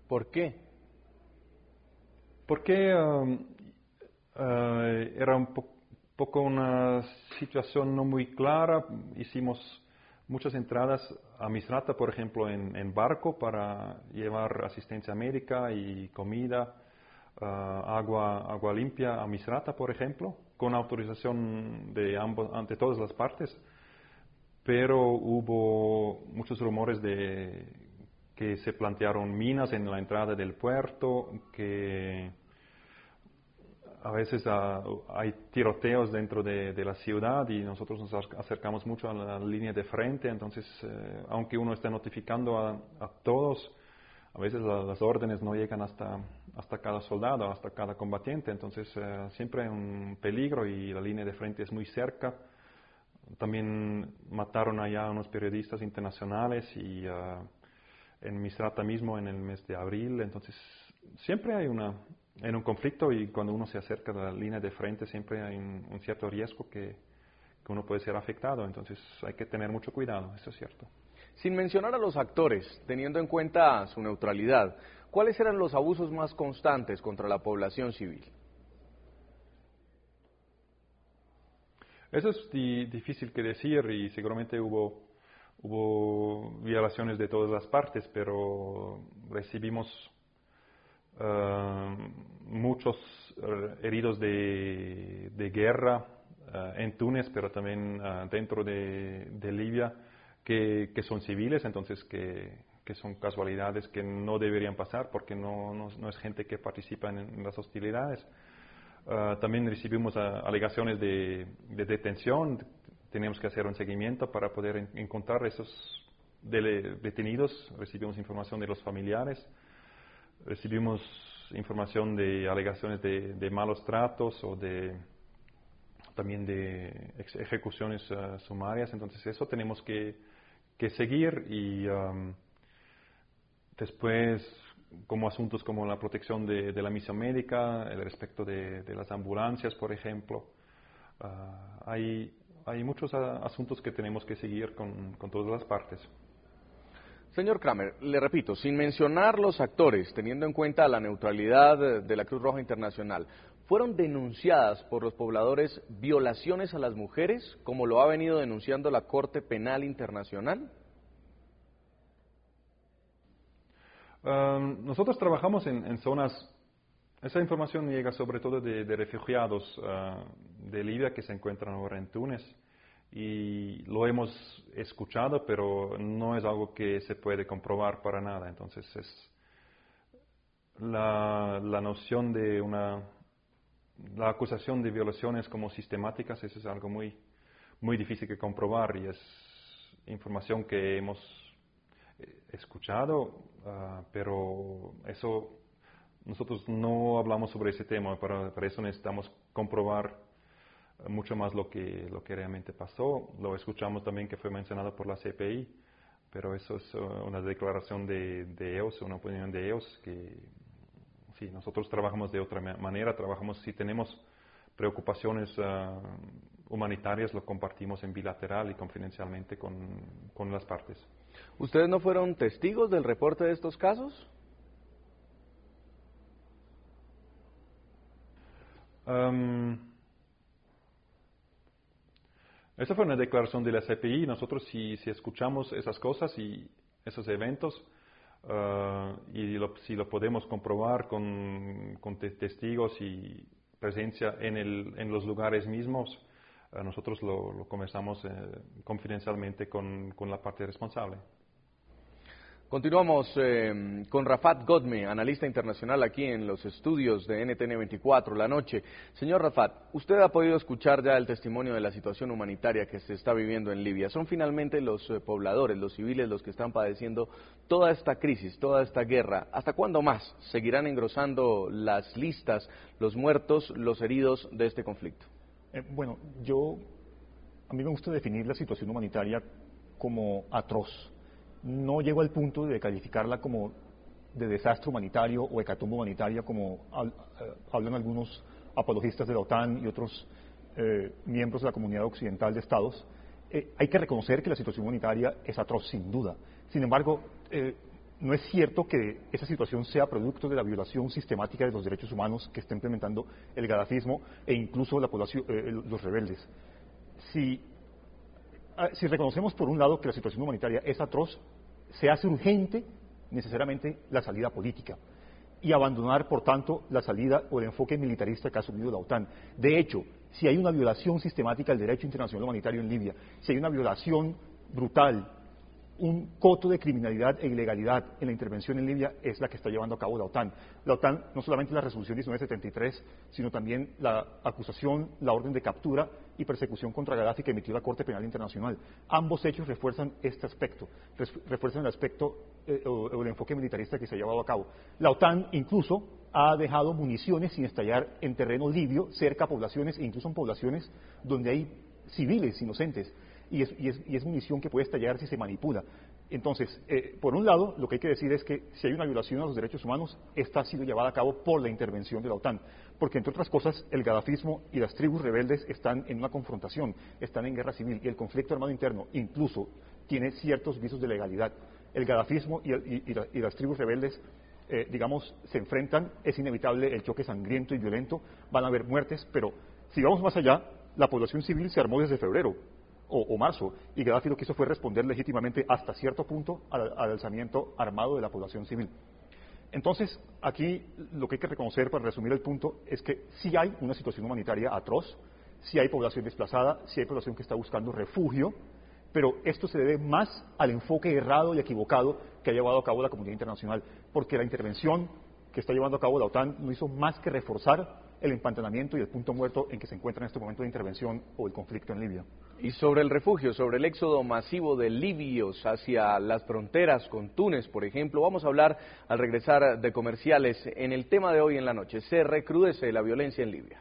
¿Por qué? Porque era un poco una situación no muy clara. Hicimos muchas entradas a Misrata, por ejemplo, en barco para llevar asistencia médica y comida, agua limpia a Misrata, por ejemplo, con autorización de ante todas las partes. Pero hubo muchos rumores de que se plantearon minas en la entrada del puerto, que a veces hay tiroteos dentro de la ciudad y nosotros nos acercamos mucho a la línea de frente. Entonces, aunque uno está notificando a todos, a veces las órdenes no llegan hasta cada soldado, hasta cada combatiente. Entonces, siempre hay un peligro y la línea de frente es muy cerca. También mataron allá a unos periodistas internacionales y en Misrata mismo en el mes de abril. Entonces, siempre hay un conflicto y cuando uno se acerca a la línea de frente siempre hay un cierto riesgo que uno puede ser afectado. Entonces, hay que tener mucho cuidado, eso es cierto. Sin mencionar a los actores, teniendo en cuenta su neutralidad, ¿cuáles eran los abusos más constantes contra la población civil? Eso es difícil que decir y seguramente hubo violaciones de todas las partes, pero recibimos muchos heridos de guerra en Túnez, pero también dentro de Libia, que son civiles, entonces que son casualidades que no deberían pasar porque no es gente que participa en las hostilidades. También recibimos alegaciones de detención. Tenemos que hacer un seguimiento para poder encontrar esos detenidos. Recibimos información de los familiares. Recibimos información de alegaciones de malos tratos o también de ejecuciones sumarias. Entonces eso tenemos que seguir y después como asuntos como la protección de la misión médica, el respecto de las ambulancias, por ejemplo. Hay muchos asuntos que tenemos que seguir con todas las partes. Señor Kramer, le repito, sin mencionar los actores, teniendo en cuenta la neutralidad de la Cruz Roja Internacional, ¿fueron denunciadas por los pobladores violaciones a las mujeres, como lo ha venido denunciando la Corte Penal Internacional? Nosotros trabajamos en zonas, esa información llega sobre todo de refugiados de Libia que se encuentran ahora en Túnez y lo hemos escuchado, pero no es algo que se puede comprobar para nada. Entonces la noción de la acusación de violaciones como sistemáticas, eso es algo muy difícil de comprobar y es información que hemos escuchado, pero eso nosotros no hablamos sobre ese tema. Para eso necesitamos comprobar mucho más lo que realmente pasó. Lo escuchamos también que fue mencionado por la CPI, pero eso es una declaración de ellos, una opinión de ellos, que sí, nosotros trabajamos de otra manera. Si tenemos preocupaciones humanitarias, lo compartimos en bilateral y confidencialmente con las partes. ¿Ustedes no fueron testigos del reporte de estos casos? Esa fue una declaración de la CPI. Nosotros si escuchamos esas cosas y esos eventos si lo podemos comprobar con testigos y presencia en los lugares mismos, nosotros lo conversamos confidencialmente con la parte responsable. Continuamos con Rafat Godme, analista internacional aquí en los estudios de NTN 24, la noche. Señor Rafat, usted ha podido escuchar ya el testimonio de la situación humanitaria que se está viviendo en Libia. Son finalmente los pobladores, los civiles, los que están padeciendo toda esta crisis, toda esta guerra. ¿Hasta cuándo más seguirán engrosando las listas, los muertos, los heridos de este conflicto? Bueno, a mí me gusta definir la situación humanitaria como atroz. No llego al punto de calificarla como de desastre humanitario o hecatombe humanitaria como hablan algunos apologistas de la OTAN y otros miembros de la comunidad occidental de estados. Hay que reconocer que la situación humanitaria es atroz, sin duda. Sin embargo, no es cierto que esa situación sea producto de la violación sistemática de los derechos humanos que está implementando el gadafismo e incluso la población, los rebeldes. Si reconocemos por un lado que la situación humanitaria es atroz, se hace urgente necesariamente la salida política y abandonar, por tanto, la salida o el enfoque militarista que ha asumido la OTAN. De hecho, si hay una violación sistemática del derecho internacional humanitario en Libia, si hay una violación brutal, un coto de criminalidad e ilegalidad en la intervención en Libia, es la que está llevando a cabo la OTAN. La OTAN, no solamente la resolución 1973, sino también la acusación, la orden de captura y persecución contra Gaddafi que emitió la Corte Penal Internacional. Ambos hechos refuerzan este aspecto, refuerzan el aspecto o el enfoque militarista que se ha llevado a cabo. La OTAN incluso ha dejado municiones sin estallar en terreno libio, cerca a poblaciones e incluso en poblaciones donde hay civiles inocentes. Y es munición que puede estallar si se manipula. Entonces, por un lado, lo que hay que decir es que si hay una violación a los derechos humanos, esta ha sido llevada a cabo por la intervención de la OTAN, porque entre otras cosas, el gadafismo y las tribus rebeldes están en una confrontación, están en guerra civil, y el conflicto armado interno incluso tiene ciertos visos de legalidad. El gadafismo y las tribus rebeldes, digamos, se enfrentan, es inevitable el choque sangriento y violento, van a haber muertes, pero si vamos más allá, la población civil se armó desde febrero o marzo, y Gaddafi lo que hizo fue responder legítimamente hasta cierto punto al alzamiento armado de la población civil. Entonces, aquí lo que hay que reconocer, para resumir el punto, es que sí hay una situación humanitaria atroz, sí hay población desplazada, sí hay población que está buscando refugio, pero esto se debe más al enfoque errado y equivocado que ha llevado a cabo la comunidad internacional, porque la intervención que está llevando a cabo la OTAN no hizo más que reforzar el empantanamiento y el punto muerto en que se encuentra en este momento de intervención o el conflicto en Libia. Y sobre el refugio, sobre el éxodo masivo de libios hacia las fronteras con Túnez, por ejemplo, vamos a hablar al regresar de comerciales en el tema de hoy en la noche. Se recrudece la violencia en Libia.